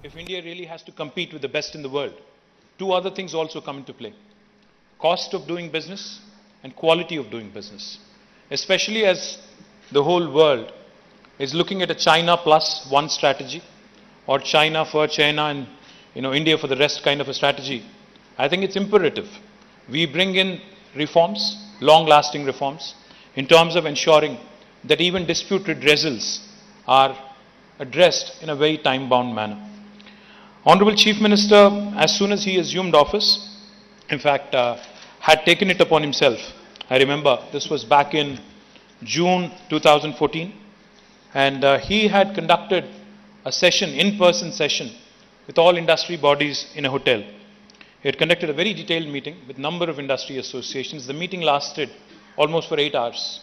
if India really has to compete with the best in the world, two other things also come into play: cost of doing business and quality of doing business. Especially as the whole world is looking at a China plus one strategy, or China for China and India for the rest kind of a strategy. I think it's imperative we bring in reforms, long-lasting reforms, in terms of ensuring that even dispute redressals are addressed in a very time-bound manner. Honorable Chief Minister, as soon as he assumed office, in fact, had taken it upon himself. I remember this was back in June 2014, and he had conducted a session, in-person session, with all industry bodies in a hotel. He had conducted a very detailed meeting with a number of industry associations. The meeting lasted almost for 8 hours.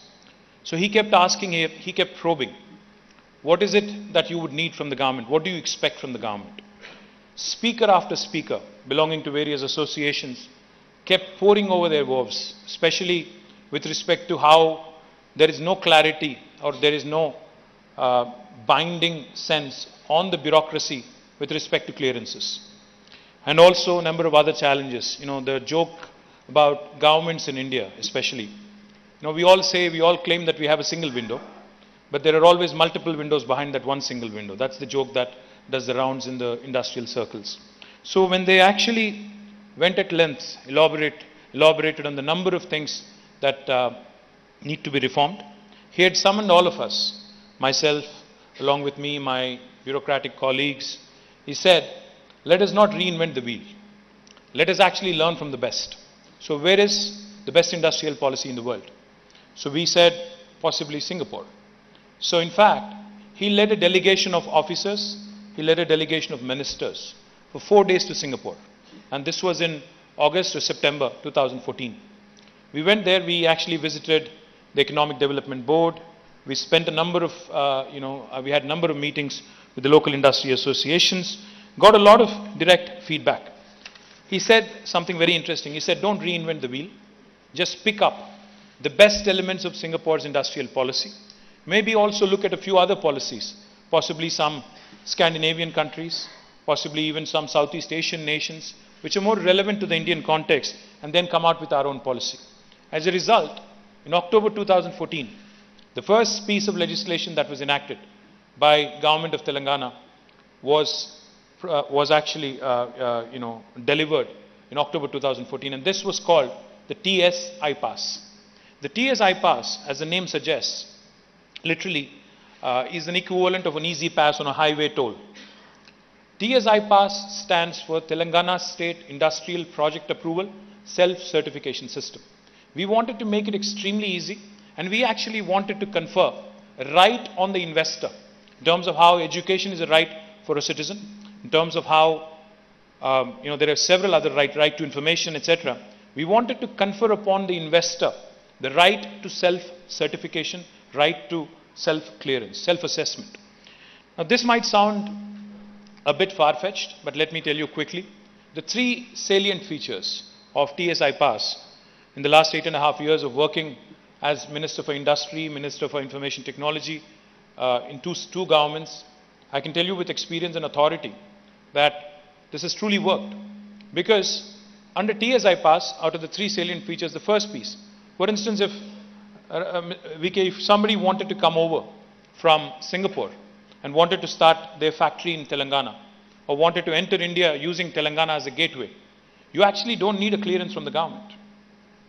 So he kept asking, he kept probing, what is it that you would need from the government? What do you expect from the government? Speaker after speaker, belonging to various associations, kept pouring over their woes, especially with respect to how there is no clarity or there is no binding sense on the bureaucracy with respect to clearances. And also a number of other challenges. The joke about governments in India especially. We all claim that we have a single window, but there are always multiple windows behind that one single window. That's the joke that does the rounds in the industrial circles. So when they actually went at length, elaborated on the number of things that need to be reformed, he had summoned all of us, myself, along with me, my bureaucratic colleagues. He said, let us not reinvent the wheel. Let us actually learn from the best. So where is the best industrial policy in the world? So we said, possibly Singapore. So in fact, he led a delegation of officers, he led a delegation of ministers for 4 days to Singapore. And this was in August or September 2014. We went there, we actually visited the Economic Development Board. We spent a number of, we had a number of meetings with the local industry associations, got a lot of direct feedback. He said something very interesting. He said, don't reinvent the wheel. Just pick up the best elements of Singapore's industrial policy. Maybe also look at a few other policies, possibly some Scandinavian countries, possibly even some Southeast Asian nations, which are more relevant to the Indian context, and then come out with our own policy. As a result, in October 2014, the first piece of legislation that was enacted by government of Telangana was actually delivered in October 2014, and this was called the TS I-Pass. The TS I-Pass, as the name suggests, literally is an equivalent of an easy pass on a highway toll. TS I-Pass stands for Telangana State Industrial Project Approval Self-Certification System. We wanted to make it extremely easy, and we actually wanted to confer a right on the investor in terms of how education is a right for a citizen, in terms of how there are several other right to information, etc. We wanted to confer upon the investor the right to self-certification, right to self-clearance, self-assessment. Now this might sound a bit far-fetched, but let me tell you quickly. The three salient features of TS I-Pass in the last 8.5 years of working as Minister for Industry, Minister for Information Technology in two governments, I can tell you with experience and authority that this has truly worked. Because under TS I-Pass, out of the three salient features, the first piece, for instance, if somebody wanted to come over from Singapore and wanted to start their factory in Telangana, or wanted to enter India using Telangana as a gateway, you actually don't need a clearance from the government.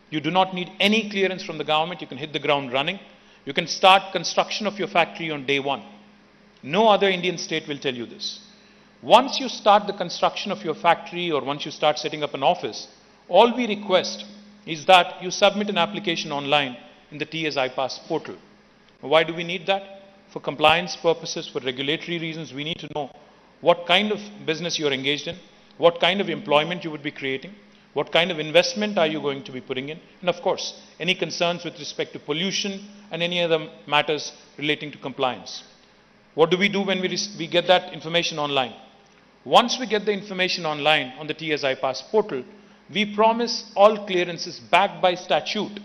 You do not need any clearance from the government. You can hit the ground running. You can start construction of your factory on day one. No other Indian state will tell you this. Once you start the construction of your factory, or once you start setting up an office, all we request is that you submit an application online in the TS I-Pass portal. Why do we need that? For compliance purposes, for regulatory reasons, we need to know what kind of business you are engaged in, what kind of employment you would be creating, what kind of investment are you going to be putting in, and of course, any concerns with respect to pollution and any other matters relating to compliance. What do we do when we get that information online? Once we get the information online on the TS I-Pass portal, we promise all clearances backed by statute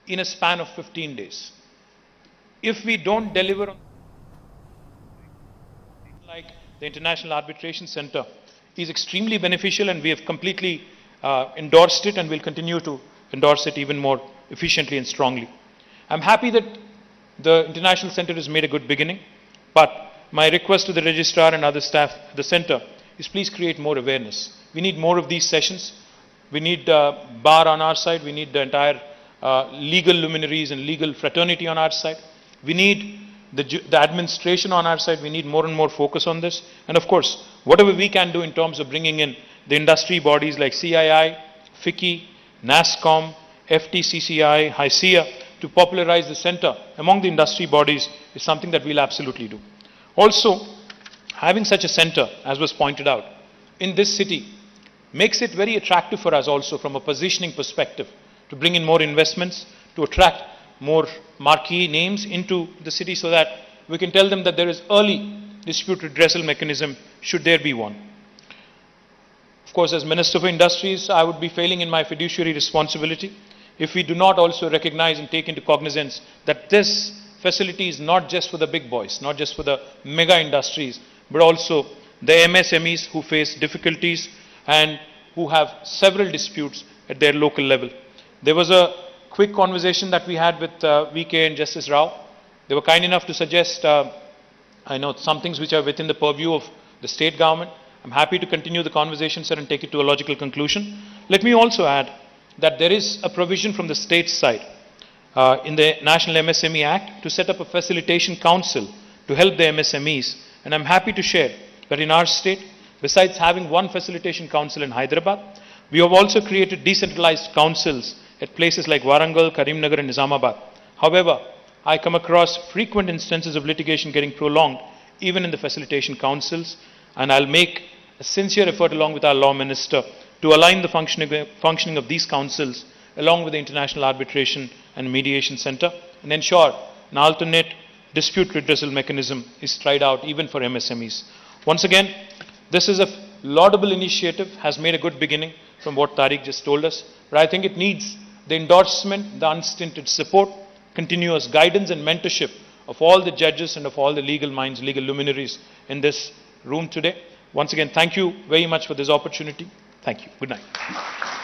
in a span of 15 days. If we don't deliver on like the International Arbitration Center is extremely beneficial, and we have completely endorsed it and will continue to endorse it even more efficiently and strongly. I'm happy that the International Center has made a good beginning, but my request to the registrar and other staff at the center is please create more awareness. We need more of these sessions. We need bar on our side. We need the entire legal luminaries and legal fraternity on our side. We need the administration on our side. We need more and more focus on this. And of course, whatever we can do in terms of bringing in the industry bodies like CII, FICCI, NASSCOM, FTCCI, HICIA to popularize the center among the industry bodies is something that we'll absolutely do. Also, having such a center, as was pointed out, in this city makes it very attractive for us also from a positioning perspective to bring in more investments, to attract more marquee names into the city so that we can tell them that there is early dispute redressal mechanism should there be one. Of course, as Minister for Industries, I would be failing in my fiduciary responsibility if we do not also recognize and take into cognizance that this facility is not just for the big boys, not just for the mega industries, but also the MSMEs who face difficulties and who have several disputes at their local level. There was a quick conversation that we had with VK and Justice Rao. They were kind enough to suggest, I know, some things which are within the purview of the state government. I'm happy to continue the conversation, sir, and take it to a logical conclusion. Let me also add that there is a provision from the state side in the National MSME Act to set up a facilitation council to help the MSMEs. And I'm happy to share that in our state, besides having one facilitation council in Hyderabad, we have also created decentralized councils at places like Warangal, Karimnagar and Nizamabad. However, I come across frequent instances of litigation getting prolonged even in the facilitation councils, and I'll make a sincere effort along with our law minister to align the functioning of these councils along with the International Arbitration and Mediation Center and ensure an alternate dispute redressal mechanism is tried out even for MSMEs. Once again, this is a laudable initiative, has made a good beginning from what Tariq just told us, but I think it needs the endorsement, the unstinted support, continuous guidance and mentorship of all the judges and of all the legal minds, legal luminaries in this room today. Once again, thank you very much for this opportunity. Thank you. Good night.